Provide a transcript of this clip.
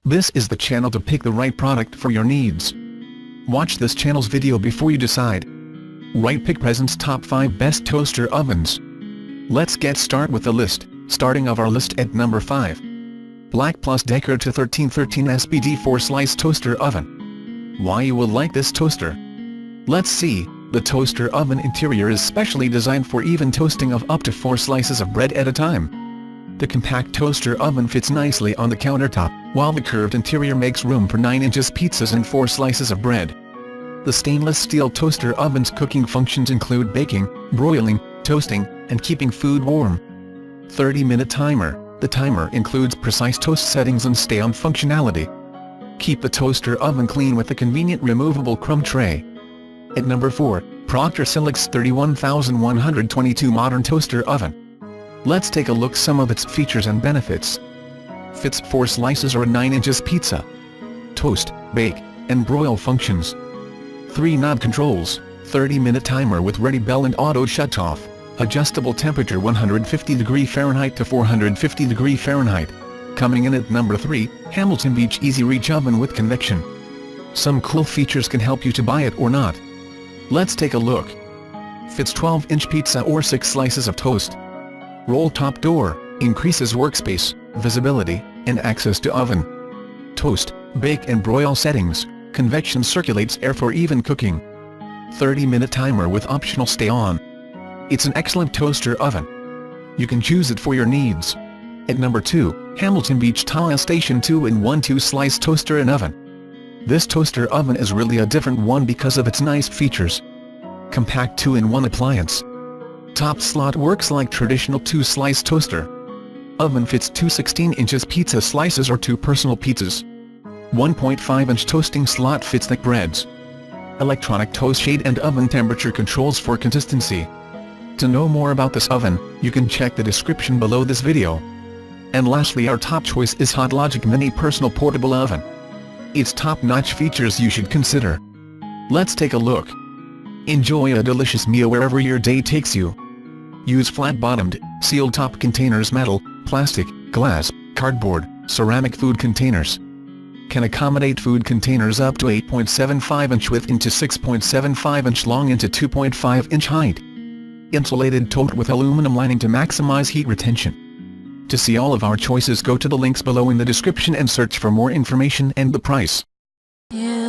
This is the channel to pick the right product for your needs. Watch this channel's video before you decide. Right Pick presents top 5 best toaster ovens. Let's get started with the list, starting of our list at number 5. Black Plus Decker to 1313 SPD 4-slice toaster oven. Why you will like this toaster? Let's see. The toaster oven interior is specially designed for even toasting of up to 4 slices of bread at a time. The compact toaster oven fits nicely on the countertop, while the curved interior makes room for 9 inches pizzas and 4 slices of bread. The stainless steel toaster oven's cooking functions include baking, broiling, toasting, and keeping food warm. 30-minute timer. The timer includes precise toast settings and stay-on functionality. Keep the toaster oven clean with the convenient removable crumb tray. At number 4, Procter Silex 31122 Modern Toaster Oven. Let's take a look some of its features and benefits. Fits 4 slices or a 9 inches pizza. Toast, bake, and broil functions. 3 knob controls, 30-minute timer with ready bell and auto shut-off. Adjustable temperature 150° Fahrenheit to 450° Fahrenheit. Coming in at number 3, Hamilton Beach Easy Reach Oven with Convection. Some cool features can help you to buy it or not. Let's take a look. Fits 12-inch pizza or 6 slices of toast. Roll top door, increases workspace, visibility, and access to oven. Toast, bake and broil settings, convection circulates air for even cooking. 30-minute timer with optional stay on. It's an excellent toaster oven. You can choose it for your needs. At number 2, Hamilton Beach Tile Station 2-in-1 2-slice toaster and oven. This toaster oven is really a different one because of its nice features. Compact 2-in-1 appliance. Top slot works like traditional 2-slice toaster. Oven fits 2 16-inches pizza slices or 2 personal pizzas. 1.5-inch toasting slot fits thick breads. Electronic toast shade and oven temperature controls for consistency. To know more about this oven, you can check the description below this video. And lastly, our top choice is HotLogic Mini Personal Portable Oven. Its top-notch features you should consider. Let's take a look. Enjoy a delicious meal wherever your day takes you. Use flat-bottomed, sealed-top containers, metal, plastic, glass, cardboard, ceramic food containers. Can accommodate food containers up to 8.75-inch width into 6.75-inch long into 2.5-inch height. Insulated tote with aluminum lining to maximize heat retention. To see all of our choices, go to the links below in the description and search for more information and the price. Yeah.